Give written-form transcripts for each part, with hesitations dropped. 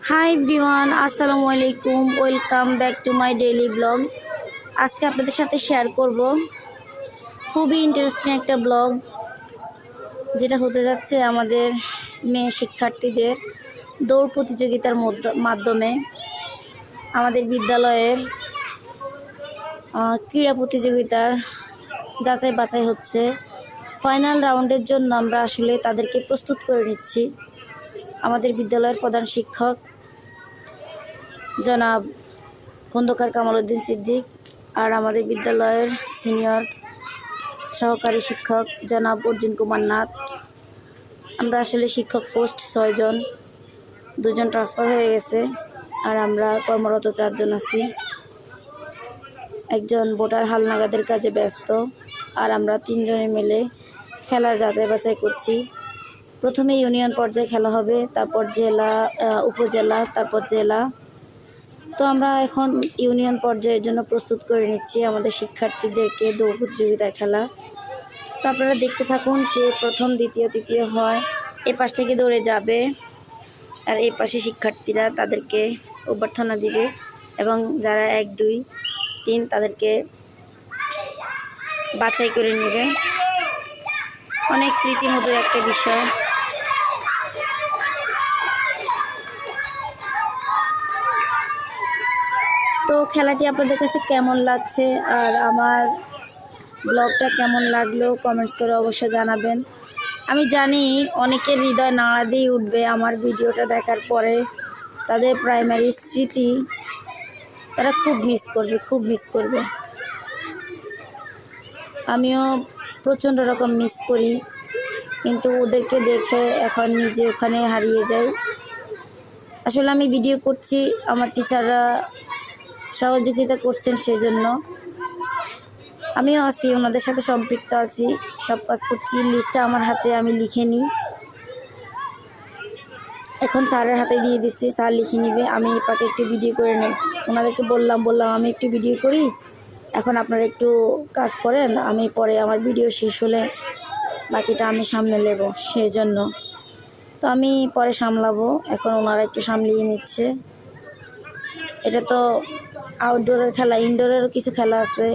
Hi everyone, আসসালামু আলাইকুম। Welcome back to my daily blog. আজকে আপনাদের সাথে শেয়ার করব খুবই ইন্টারেস্টিং একটা ব্লগ, যেটা হতে যাচ্ছে আমাদের মেয়ে শিক্ষার্থীদের দৌড় প্রতিযোগিতার মাধ্যমে আমাদের বিদ্যালয়ের ক্রীড়া প্রতিযোগিতার যাচাই বাছাই হচ্ছে। ফাইনাল রাউন্ডের জন্য আমরা আসলে তাদেরকে প্রস্তুত করে নিচ্ছি। আমাদের বিদ্যালয়ের প্রধান শিক্ষক জনাব খন্দকার কামাল উদ্দিন সিদ্দিক আর আমাদের বিদ্যালয়ের সিনিয়র সহকারী শিক্ষক জনাব অর্জুন কুমার নাথ। আমরা আসলে শিক্ষক পোস্ট 6 জন, 2 জন ট্রান্সফার হয়ে গেছে আর আমরা কর্মরত 4 জন আছি। একজন ভোটার হালনাগাদের কাজে ব্যস্ত আর আমরা 3 জনে মিলে খেলার যাচাই বাছাই করছি। প্রথমে ইউনিয়ন পর্যায়ে খেলা হবে, তারপর জেলা, উপজেলা, তারপর জেলা। তো আমরা এখন ইউনিয়ন পর্যায়ের জন্য প্রস্তুত করে নিচ্ছি আমাদের শিক্ষার্থীদেরকে দৌড় প্রতিযোগিতার খেলা। তো আপনারা দেখতে থাকুন কে প্রথম, দ্বিতীয়, তৃতীয় হয়। এ পাশ থেকে দৌড়ে যাবে আর এই পাশে শিক্ষার্থীরা তাদেরকে অভ্যর্থনা দিবে এবং যারা 1, 2, 3 তাদেরকে বাছাই করে নেবে। অনেক স্মৃতির মতো একটা বিষয়। তো খেলাটি আপনাদের কাছে কেমন লাগছে আর আমার ব্লগটা কেমন লাগলো কমেন্টস করে অবশ্যই জানাবেন। আমি জানি অনেকের হৃদয় নাড়া দিয়ে উঠবে আমার ভিডিওটা দেখার পরে। তাদের প্রাইমারি স্মৃতি তারা খুব মিস করবে। আমিও প্রচণ্ড রকম মিস করি, কিন্তু ওদেরকে দেখে এখন নিজে ওখানে হারিয়ে যাই। আসলে আমি ভিডিও করছি, আমার টিচাররা সহযোগিতা করছেন, সেজন্য আমিও আছি, ওনাদের সাথে সম্পৃক্ত আছি, সব কাজ করছি। লিস্টটা আমার হাতে, আমি লিখে নিই। এখন স্যারের হাতে দিয়ে দিচ্ছি, স্যার লিখে নিবে, আমি এই পাকে একটু ভিডিও করে নিই। ওনাদেরকে বললাম আমি একটু ভিডিও করি, এখন আপনারা একটু কাজ করেন, আমি পরে আমার ভিডিও শেষ হলে বাকিটা আমি সামনে নেব, সেই জন্য। তো আমি পরে সামলাবো, এখন ওনারা একটু সামলিয়ে নিচ্ছে। এটা তো আউটডোরের খেলা, ইনডোরেরও কিছু খেলা আছে।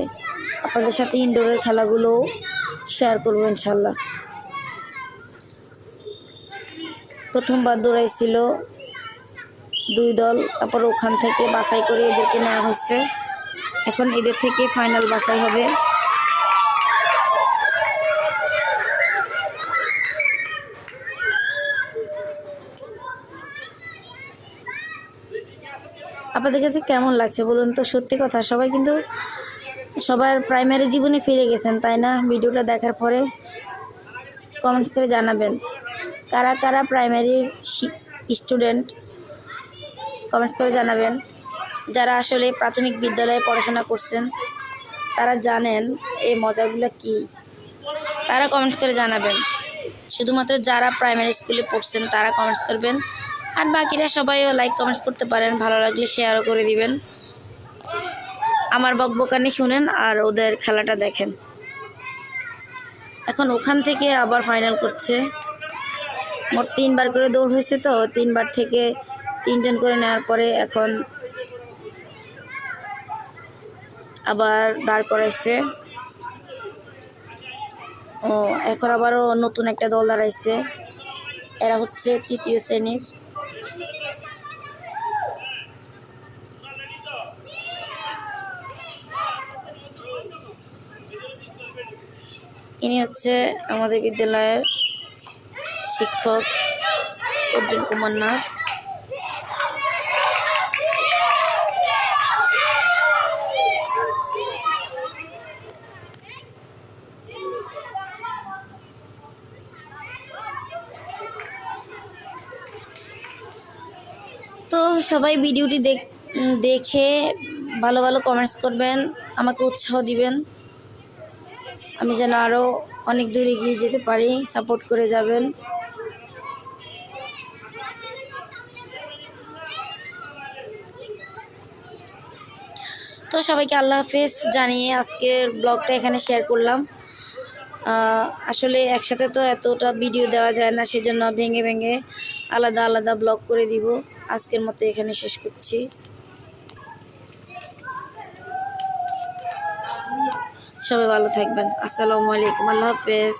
আপনাদের সাথে ইনডোরের খেলাগুলো শেয়ার করবো ইনশাল্লাহ। প্রথমবার দৌড়াইছিল 2 দল, তারপর ওখান থেকে বাছাই করে এদেরকে নেওয়া হচ্ছে। এখন এদের থেকে ফাইনাল বাছাই হবে। আপনাদের কাছে কেমন লাগছে বলুন তো? সত্যি কথা, সবাই কিন্তু সবার প্রাইমারি জীবনে ফিরে গেছেন, তাই না? ভিডিওটা দেখার পরে কমেন্টস করে জানাবেন কারা কারা প্রাইমারির স্টুডেন্ট, কমেন্টস করে জানাবেন। যারা আসলে প্রাথমিক বিদ্যালয়ে পড়াশোনা করছেন তারা জানেন এই মজাগুলো কি, তারা কমেন্টস করে জানাবেন। শুধুমাত্র যারা প্রাইমারি স্কুলে পড়ছেন তারা কমেন্টস করবেন, আর বাকিরা সবাইও লাইক কমেন্টস করতে পারেন, ভালো লাগলে শেয়ারও করে দিবেন। আমার বকবকানি শুনেন আর ওদের খেলাটা দেখেন। এখন ওখান থেকে আবার ফাইনাল করছে। মোট 3 বার করে দৌড় হয়েছে, তো 3 বার থেকে 3 জন করে নেওয়ার পরে এখন আবার দাঁড় করাইছে। ও এখন আবারও নতুন একটা দল দাঁড়াইছে, এরা হচ্ছে 3য় শ্রেণীর। ইনি হচ্ছে আমাদের বিদ্যালয়ের শিক্ষক অর্জুন কুমার নাথ। তো সবাই ভিডিওটি দেখে ভালো ভালো কমেন্টস করবেন, আমাকে উৎসাহ দিবেন, আমি যেন আরও অনেক দূর এগিয়ে যেতে পারি। সাপোর্ট করে যাবেন। তো সবাইকে আল্লাহ হাফেজ জানিয়ে আজকের ব্লগটা এখানে শেয়ার করলাম। আসলে একসাথে তো এতটা ভিডিও দেওয়া যায় না, সেজন্য ভেঙে ভেঙে আলাদা আলাদা ব্লগ করে দিব। আজকের মতো এখানে শেষ করছি। সবাই ভালো থাকবেন। আসসালামু আলাইকুম, আল্লাহ হাফেজ।